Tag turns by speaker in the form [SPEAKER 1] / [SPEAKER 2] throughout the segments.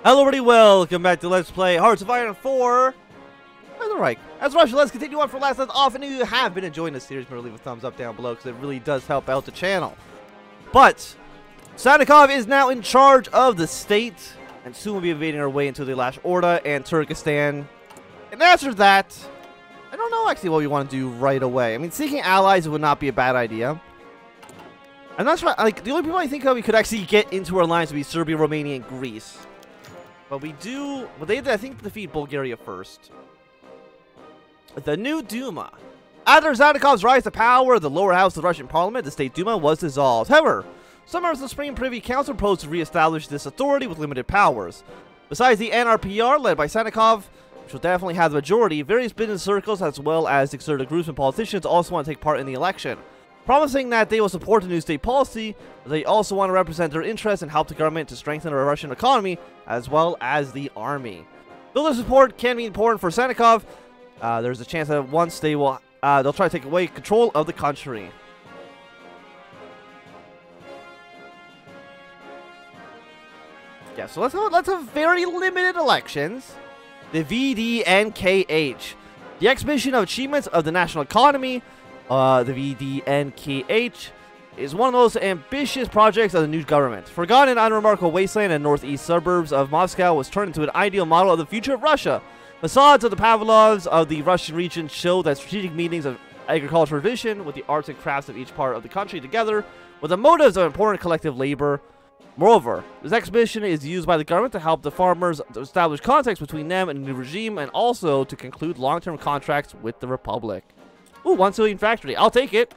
[SPEAKER 1] Hello everybody, welcome back to Let's Play Hearts of Iron 4. Kaiserreich. As Russia, let's continue on for last left off, and if you have been enjoying this series, remember to leave a thumbs up down below, because it really does help out the channel. But, Savinkov is now in charge of the state, and soon will be invading our way into the Last Orda and Turkestan. And after that, I don't know actually what we want to do right away. I mean, seeking allies would not be a bad idea. I'm not sure, like, the only people I think of we could actually get into our lines would be Serbia, Romania, and Greece. But we do, but they, I think, defeat Bulgaria first. The new Duma. After Savinkov's rise to power, the lower house of the Russian parliament, the State Duma, was dissolved. However, some members of the Supreme Privy Council proposed to re-establish this authority with limited powers. Besides the NRPR, led by Savinkov, which will definitely have the majority, various business circles as well as exerted groups and politicians also want to take part in the election, promising that they will support the new state policy. They also want to represent their interests and help the government to strengthen the Russian economy as well as the army. Though their support can be important for Savinkov, there's a chance that once they will, they'll try to take away control of the country. Yeah, so let's have very limited elections. The VDNKH, the exhibition of achievements of the national economy. The VDNKH is one of the most ambitious projects of the new government. Forgotten and unremarkable wasteland in northeast suburbs of Moscow was turned into an ideal model of the future of Russia. Facades of the Pavlovs of the Russian region show that strategic meetings of agricultural vision with the arts and crafts of each part of the country together with the motives of important collective labor. Moreover, this exhibition is used by the government to help the farmers to establish contacts between them and the new regime, and also to conclude long-term contracts with the Republic. Ooh, 1 civilian factory. I'll take it.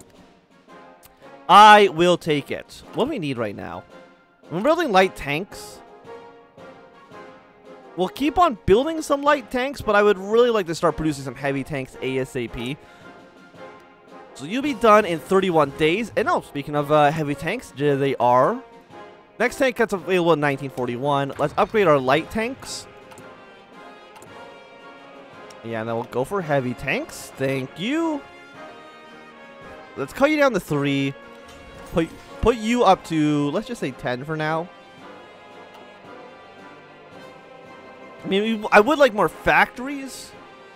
[SPEAKER 1] I will take it. What do we need right now? We're building light tanks. We'll keep on building some light tanks, but I would really like to start producing some heavy tanks ASAP. So you'll be done in 31 days. And no, speaking of heavy tanks, there they are. Next tank gets available in 1941. Let's upgrade our light tanks. Yeah, and then we'll go for heavy tanks. Thank you. Let's cut you down to 3. Put you up to, let's just say 10 for now. I mean, I would like more factories,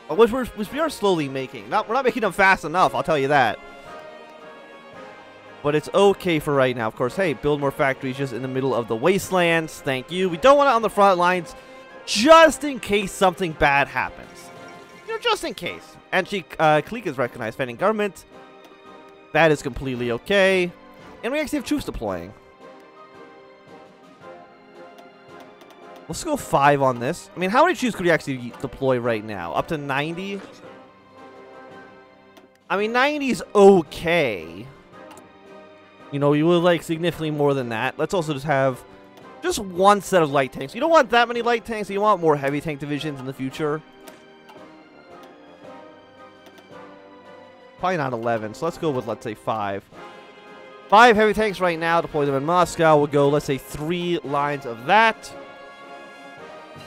[SPEAKER 1] which we are slowly making. We're not making them fast enough, I'll tell you that. But it's okay for right now. Of course, hey, build more factories just in the middle of the wastelands. Thank you. We don't want it on the front lines, just in case something bad happens. You know, just in case. And clique is recognized defending government. That is completely okay. And we actually have troops deploying. Let's go 5 on this. I mean, how many troops could we actually deploy right now? Up to 90? I mean, 90 is okay. You know, you would like significantly more than that. Let's also just have just 1 set of light tanks. You don't want that many light tanks. You want more heavy tank divisions in the future. Probably not 11, so let's go with, let's say, 5. 5 heavy tanks right now, deploy them in Moscow. We'll go, let's say, 3 lines of that.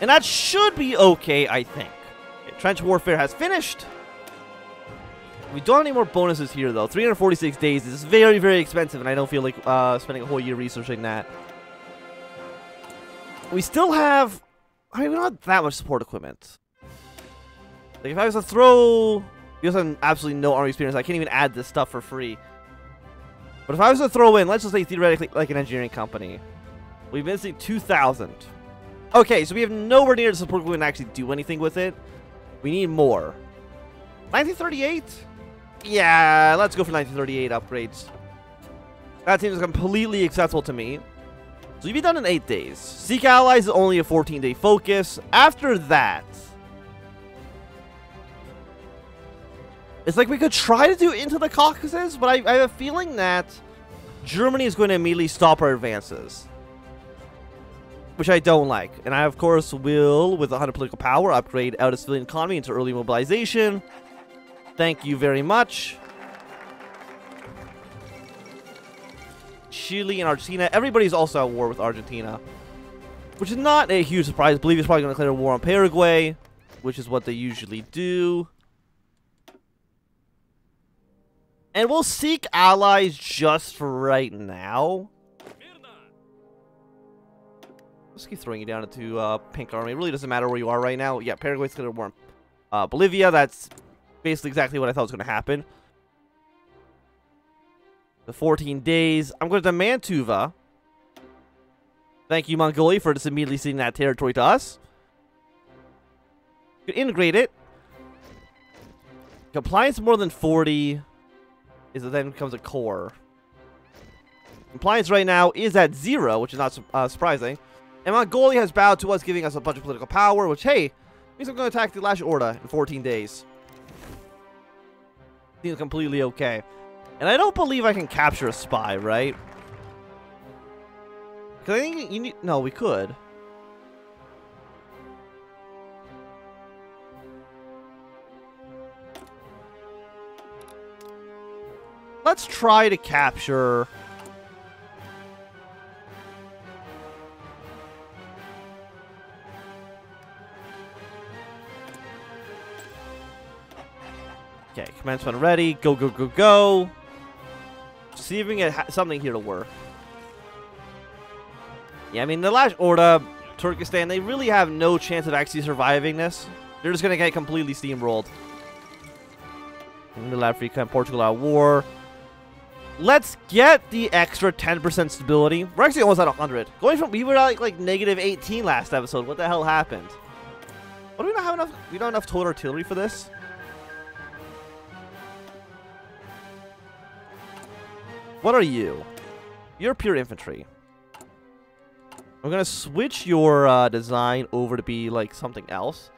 [SPEAKER 1] And that should be okay, I think. Okay, trench warfare has finished. We don't have any more bonuses here, though. 346 days is very, very expensive, and I don't feel like spending a whole year researching that. We still have... I mean, we don't have that much support equipment. Like, if I was to throw... We also have absolutely no army experience. I can't even add this stuff for free. But if I was to throw in, let's just say theoretically, like an engineering company, we've been seeing 2,000. Okay, so we have nowhere near the support we can actually do anything with it. We need more. 1938? Yeah, let's go for 1938 upgrades. That seems completely acceptable to me. So you'll be done in 8 days. Seek allies is only a 14-day focus. After that... It's like we could try to do into the Caucasus, but I have a feeling that Germany is going to immediately stop our advances. Which I don't like. And I, of course, will, with 100 political power, upgrade out of civilian economy into early mobilization. Thank you very much. Chile and Argentina. Everybody's also at war with Argentina. Which is not a huge surprise. I believe it's probably going to declare war on Paraguay, which is what they usually do. And we'll seek allies just for right now. Let's keep throwing you down into Pink Army. It really doesn't matter where you are right now. Yeah, Paraguay's going to warm Bolivia. That's basically exactly what I thought was going to happen. The 14 days. I'm going to Mantuva. Thank you, Mongolia, for just immediately ceding that territory to us. You can integrate it. Compliance more than 40 is it then becomes a core. Compliance right now is at 0, which is not surprising. And Mongolia has bowed to us, giving us a bunch of political power, which, hey, means I'm going to attack the Lash Orda in 14 days. Seems completely okay. And I don't believe I can capture a spy, right? Because I think you need... No, we could. Let's try to capture... Okay, commencement ready. Go, go, go, go. See if we can get something here to work. Yeah, I mean, the Lash Orda, Turkestan, they really have no chance of actually surviving this. They're just going to get completely steamrolled. Middle Africa and Portugal at war. Let's get the extra 10% stability. We're actually almost at 100. Going from, we were at like negative 18 last episode. What the hell happened? What, do we not have enough? We don't have enough total artillery for this? What are you? You're pure infantry. I'm gonna switch your design over to be like something else.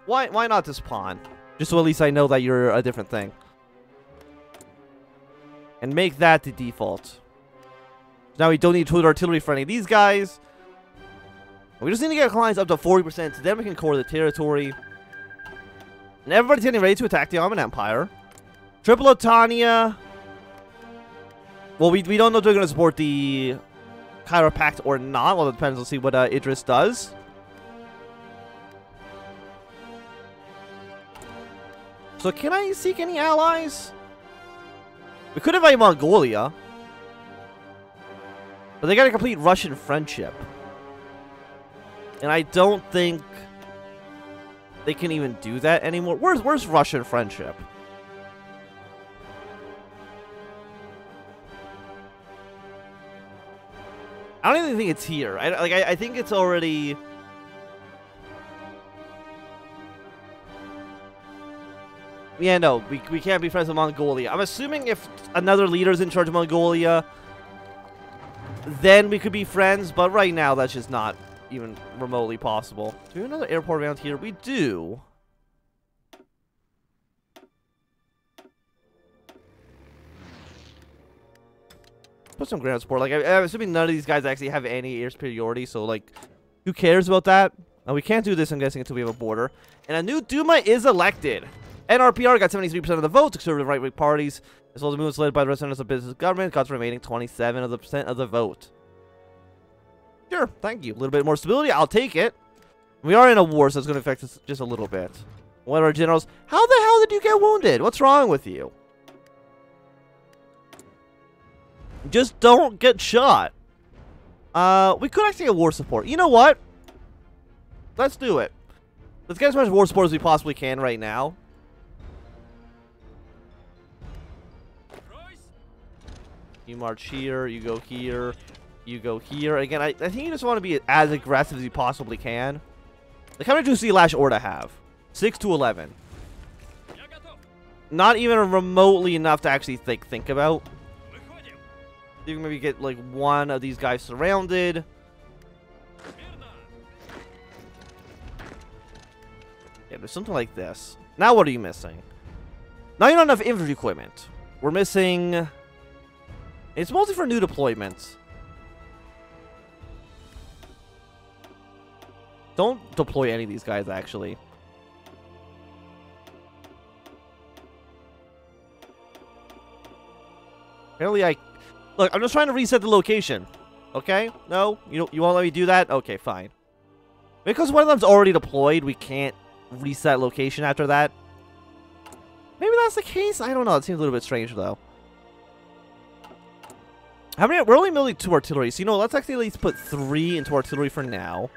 [SPEAKER 1] Why not this pawn? Just so at least I know that you're a different thing. And make that the default. Now we don't need total artillery for any of these guys. We just need to get clients up to 40%, so then we can core the territory. And everybody's getting ready to attack the Ottoman Empire. Tripolitania. Well, we don't know if they're going to support the Cairo Pact or not. Well, it depends. Let's see what Idris does. So can I seek any allies? We could invite Mongolia. But they got a complete Russian friendship. And I don't think they can even do that anymore. Where's Russian friendship? I don't even think it's here. I think it's already... Yeah, no, we can't be friends with Mongolia. I'm assuming if another leader's in charge of Mongolia, then we could be friends, but right now that's just not even remotely possible. Do we have another airport around here? We do. Put some ground support. Like, I'm assuming none of these guys actually have any air superiority, so, like, who cares about that? Now, we can't do this, I'm guessing, until we have a border. And a new Duma is elected. NRPR got 73% of the votes, conservative right-wing parties, as well as the movements led by the representatives of business government, got the remaining 27% of the vote. Sure, thank you. A little bit more stability, I'll take it. We are in a war, so it's going to affect us just a little bit. One of our generals, how the hell did you get wounded? What's wrong with you? Just don't get shot. We could actually get war support. You know what? Let's do it. Let's get as much war support as we possibly can right now. You march here, you go here, you go here. Again, I think you just want to be as aggressive as you possibly can. Like, how many do you see Lash Orda have? 6 to 11. Not even remotely enough to actually think about. You can maybe get, like, one of these guys surrounded. Yeah, there's something like this. Now what are you missing? Now you don't have infantry equipment. We're missing... It's mostly for new deployments. Don't deploy any of these guys, actually. Apparently Look, I'm just trying to reset the location. Okay? No? You won't let me do that? Okay, fine. Because one of them's already deployed, we can't reset location after that. Maybe that's the case? I don't know. It seems a little bit strange, though. How many? We're only building 2 artillery, so you know, let's actually at least put 3 into artillery for now.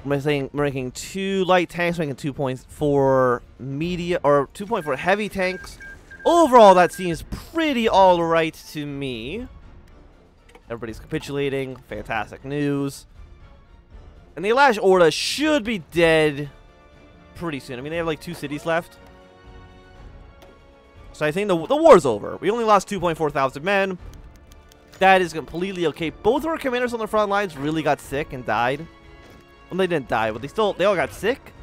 [SPEAKER 1] We're making 2 light tanks, making 2.4 media or 2.4 heavy tanks. Overall, that seems pretty alright to me. Everybody's capitulating. Fantastic news. And the Alash Orda should be dead pretty soon. I mean, they have like 2 cities left. So I think the war's over. We only lost 2.4 thousand men. That is completely okay. Both of our commanders on the front lines really got sick and died. Well, they didn't die, but they all got sick.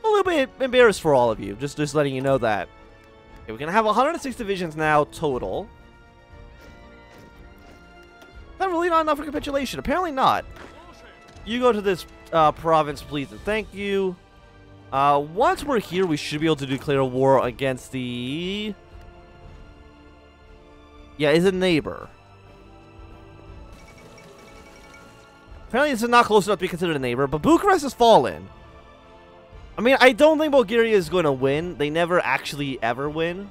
[SPEAKER 1] A little bit embarrassed for all of you. Just letting you know that. Okay, we're going to have 106 divisions now total. Not really not enough for capitulation. Apparently not. You go to this province, please, and thank you. Once we're here, we should be able to declare war against the... Yeah, is a neighbor. Apparently, this is not close enough to be considered a neighbor, but Bucharest has fallen. I mean, I don't think Bulgaria is going to win. They never actually ever win.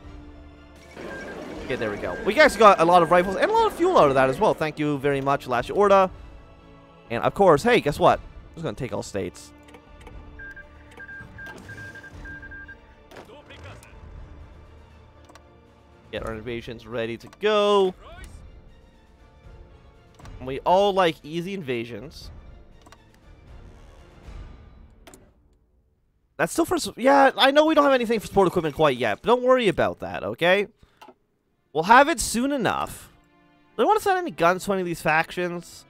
[SPEAKER 1] Okay, there we go. We guys got a lot of rifles and a lot of fuel out of that as well. Thank you very much, Alash Orda. And of course, hey, guess what? I'm just going to take all states. Get our invasions ready to go. We all like easy invasions. That's still for... Yeah, I know we don't have anything for sport equipment quite yet, but don't worry about that, okay? We'll have it soon enough. Do they want to send any guns to any of these factions?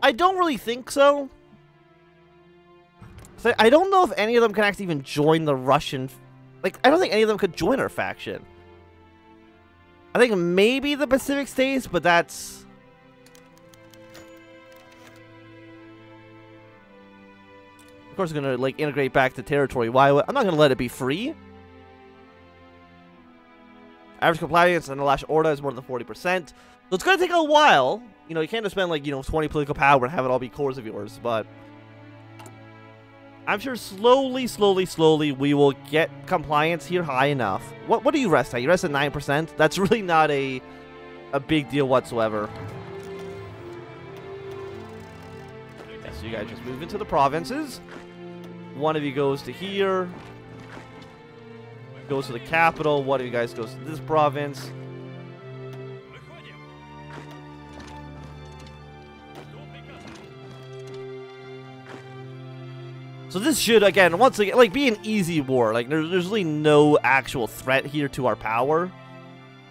[SPEAKER 1] I don't really think so. So I don't know if any of them can actually even join the Russian... Like, I don't think any of them could join our faction. I think maybe the Pacific States, but that's... Of course, we're going to, like, integrate back to territory. Why? I'm not going to let it be free. Average compliance and the Alash Orda is more than 40%. So it's going to take a while. You know, you can't just spend, like, 20 political power and have it all be cores of yours. But I'm sure slowly, we will get compliance here high enough. What do you rest at? You rest at 9%? That's really not a big deal whatsoever. Yeah, so you guys just move into the provinces. One of you goes to here. Goes to the capital. One of you guys goes to this province. So this should, again, once again, like, be an easy war. Like, there's really no actual threat here to our power.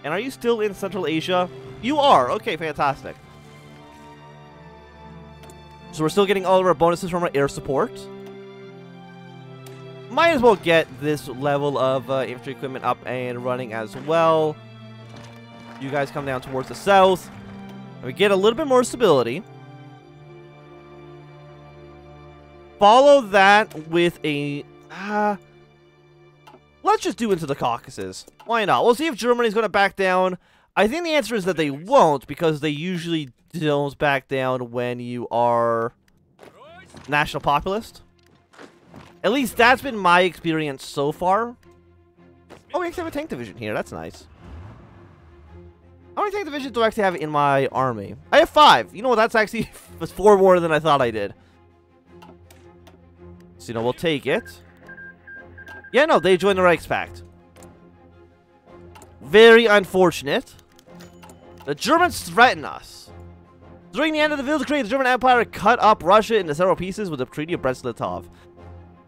[SPEAKER 1] And are you still in Central Asia? You are. Okay, fantastic. So we're still getting all of our bonuses from our air support. Might as well get this level of infantry equipment up and running as well. You guys come down towards the south. And we get a little bit more stability. Follow that with a... let's just do into the Caucasus. Why not? We'll see if Germany's going to back down. I think the answer is that they won't, because they usually don't back down when you are national populist. At least that's been my experience so far. Oh, we actually have a tank division here. That's nice. How many tank divisions do I actually have in my army? I have 5. You know what? That's actually 4 more than I thought I did. So, you know, we'll take it. Yeah, no, they joined the Reichspakt. Very unfortunate. The Germans threaten us. During the end of the Wildenkrieg, the German Empire cut up Russia into several pieces with the Treaty of Brest-Litov.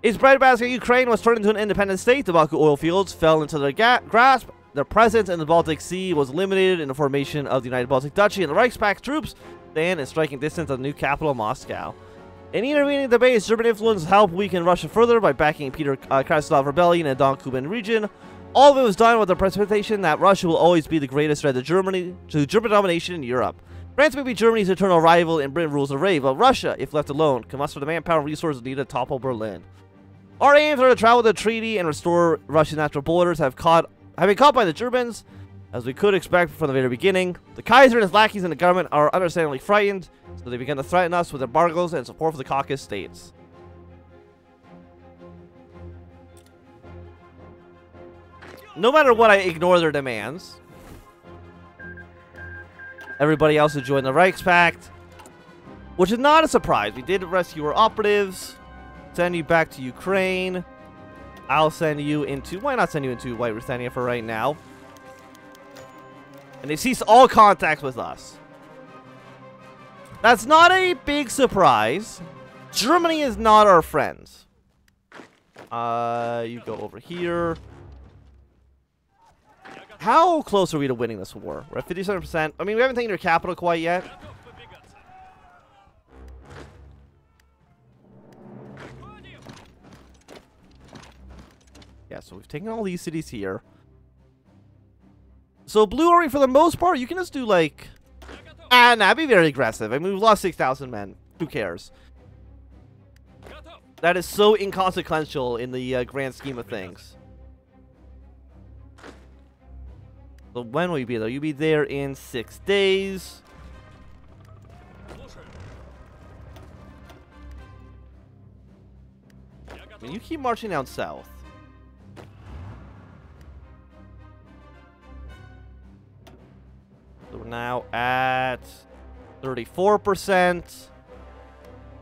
[SPEAKER 1] Its breadbasket Ukraine was turned into an independent state. The Baku oil fields fell into their grasp. Their presence in the Baltic Sea was eliminated in the formation of the United Baltic Duchy, and the Reichspakt troops stand in striking distance of the new capital, Moscow. In intervening debates, German influence helped weaken Russia further by backing Peter Krasnov rebellion in the Don Kuban region. All of it was done with the precipitation that Russia will always be the greatest threat to German domination in Europe. France may be Germany's eternal rival and Britain rules the rave, but Russia, if left alone, can muster the manpower and resources needed to topple Berlin. Our aims are to travel the treaty and restore Russia's natural borders have been caught by the Germans, as we could expect from the very beginning. The Kaiser and his lackeys in the government are understandably frightened, so they begin to threaten us with embargoes and support for the Caucasus states. no matter what, I ignore their demands. Everybody else has joined the Reichspakt, which is not a surprise. We did rescue our operatives, send you back to Ukraine. I'll send you into... Why not send you into White Ruthenia for right now? And they cease all contact with us. That's not a big surprise. Germany is not our friends. You go over here. How close are we to winning this war? We're at 57%. I mean, we haven't taken your capital quite yet. Yeah, so we've taken all these cities here. So Blue Army, for the most part, you can just do like... nah, be very aggressive. I mean, we've lost 6,000 men. Who cares? That is so inconsequential in the grand scheme of things. So when will you be there? You'll be there in 6 days. I mean, you keep marching down south. So we're now at 34%.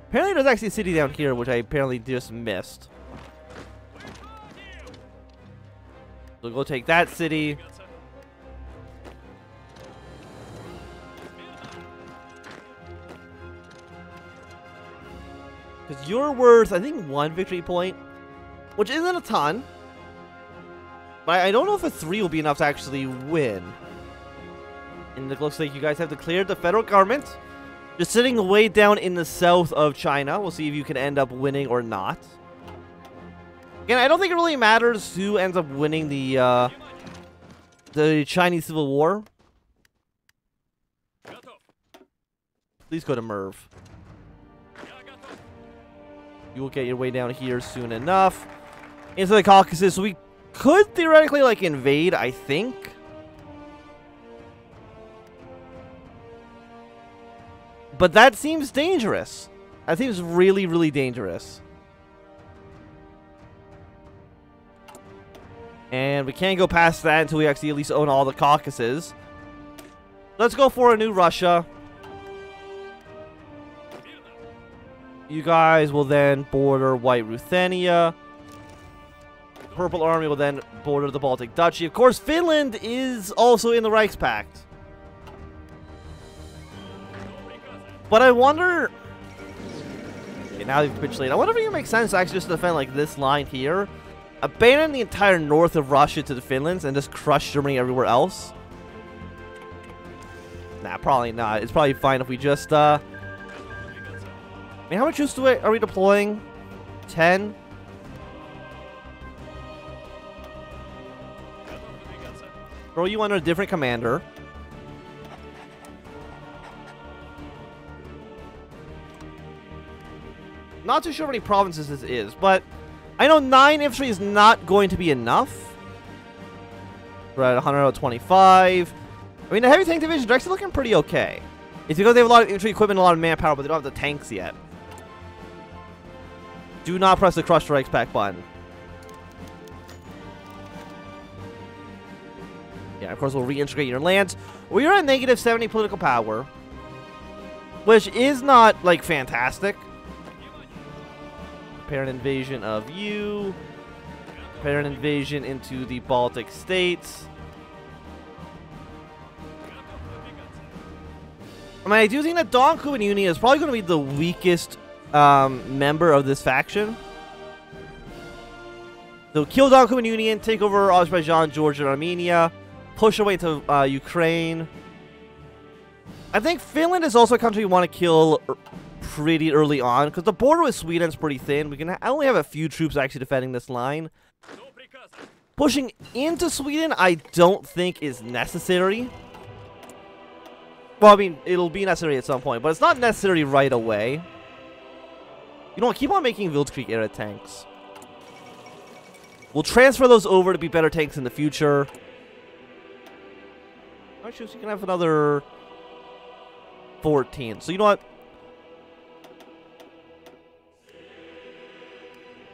[SPEAKER 1] Apparently there's actually a city down here, which I apparently just missed. So go take that city. Because you're worth, I think, 1 victory point, which isn't a ton. But I don't know if a 3 will be enough to actually win. And it looks like you guys have declared the federal government. Just sitting way down in the south of China. We'll see if you can end up winning or not. Again, I don't think it really matters who ends up winning the Chinese Civil War. Please go to Merv. You will get your way down here soon enough. Into the Caucasus. So we could theoretically, like, invade, I think. But that seems dangerous. That seems really, really dangerous. And we can't go past that until we actually at least own all the Caucasus. Let's go for a new Russia. You guys will then border White Ruthenia. Purple Army will then border the Baltic Duchy. Of course, Finland is also in the Reichspakt. But I wonder... Okay, now they've capitulated. I wonder if it makes sense to actually just defend like this line here. Abandon the entire north of Russia to the Finlands and just crush Germany everywhere else. Nah, probably not. It's probably fine if we just... I mean, how much troops are we deploying? 10? Throw you under a different commander. Not too sure how many provinces this is, but I know 9 infantry is not going to be enough. We're at 125. I mean, the heavy tank division is actually looking pretty okay. It's because they have a lot of infantry equipment and a lot of manpower, but they don't have the tanks yet. Do not press the Crush Reichspakt button. Yeah, of course, we'll reintegrate your lands. We are at negative 70 political power, which is not, like, fantastic. Prepare an invasion of you. Prepare an invasion into the Baltic states. I mean, I do think that Don Kuban Union is probably going to be the weakest member of this faction. So kill Don Kuban Union, take over Azerbaijan, Georgia, and Armenia, push away to Ukraine. I think Finland is also a country you want to kill pretty early on, because the border with Sweden is pretty thin. We can only have a few troops actually defending this line. Pushing into Sweden, I don't think is necessary. Well, I mean, it'll be necessary at some point, but it's not necessary right away. You know what? Keep on making Wildkrieg era tanks. We'll transfer those over to be better tanks in the future. Actually, so you can have another 14. So you know what?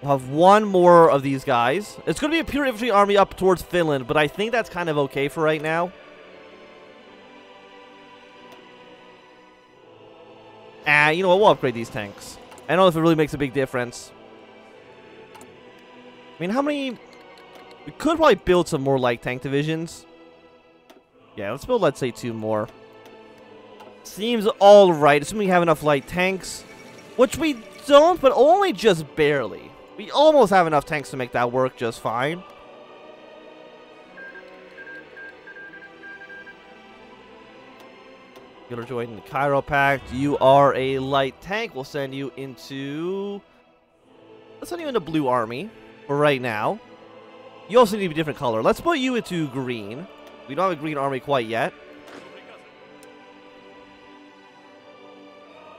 [SPEAKER 1] We'll have one more of these guys. It's going to be a pure infantry army up towards Finland, but I think that's kind of okay for right now. And you know what? We'll upgrade these tanks. I don't know if it really makes a big difference. I mean, how many... We could probably build some more light tank divisions. Yeah, let's build, let's say, 2 more. Seems alright, assuming we have enough light tanks. Which we don't, but only just barely. We almost have enough tanks to make that work just fine. You're joining the Cairo Pact. You are a light tank. We'll send you into... Let's send you into Blue Army for right now. You also need to be a different color. Let's put you into green. We don't have a green army quite yet.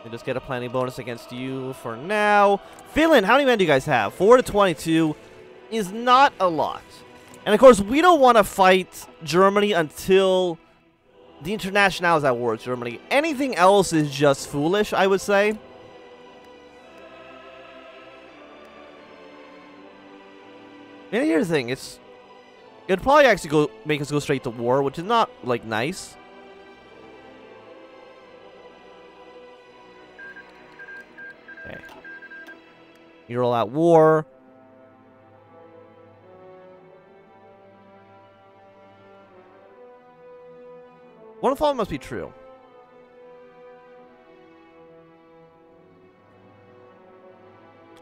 [SPEAKER 1] And just get a planning bonus against you for now. Finland, how many men do you guys have? 4 to 22 is not a lot. And of course, we don't want to fight Germany until the Internationale is at war with Germany. Anything else is just foolish, I would say. And here's the thing, it'd probably actually make us go straight to war, which is not, like, nice. Okay. You're all at war. One of the following must be true.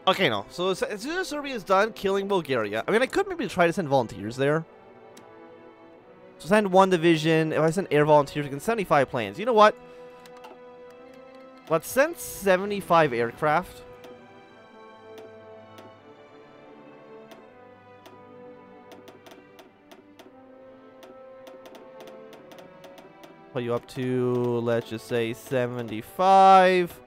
[SPEAKER 1] Okay, no. So as soon as Serbia is done killing Bulgaria, I mean, I could maybe try to send volunteers there. So send 1 division. If I send air volunteers, we can 75 planes. You know what? Let's send 75 aircraft. Put you up to, let's just say, 75.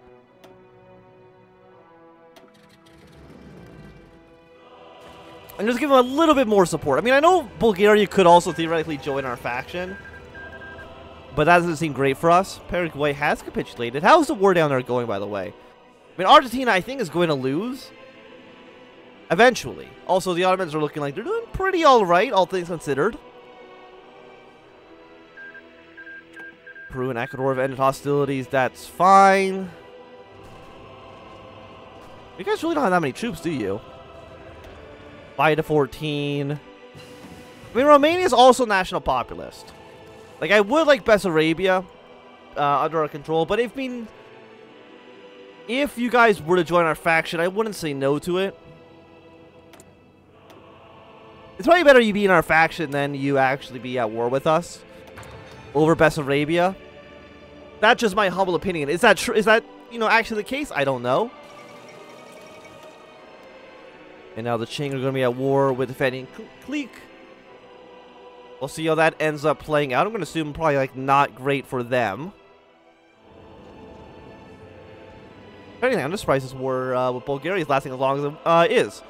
[SPEAKER 1] And just give them a little bit more support. I mean, I know Bulgaria could also theoretically join our faction, but that doesn't seem great for us. Paraguay has capitulated. How's the war down there going, by the way? I mean, Argentina, I think, is going to lose eventually. Also, the Ottomans are looking like they're doing pretty alright, all things considered. Peru and Ecuador have ended hostilities. That's fine. You guys really don't have that many troops, do you? 5 to 14. I mean, Romania is also national populist. Like, I would like Bessarabia under our control, but if you guys were to join our faction, I wouldn't say no to it. It's probably better you be in our faction than you actually be at war with us over Bessarabia. That's just my humble opinion. Is that true? Is that, you know, actually the case? I don't know. And now the Qing are going to be at war with defending Clique. We'll see how that ends up playing out. I'm going to assume probably, like, not great for them. If anything, I'm just surprised this war with Bulgaria is lasting as long as it is.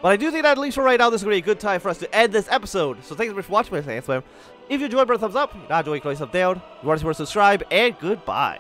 [SPEAKER 1] But I do think that, at least for right now, this is going to be a good time for us to end this episode. So thanks so much for watching my Anthnwam. If you enjoyed, put a thumbs up. If you not enjoyed, click thumbs down. If you want to see more, subscribe. And goodbye.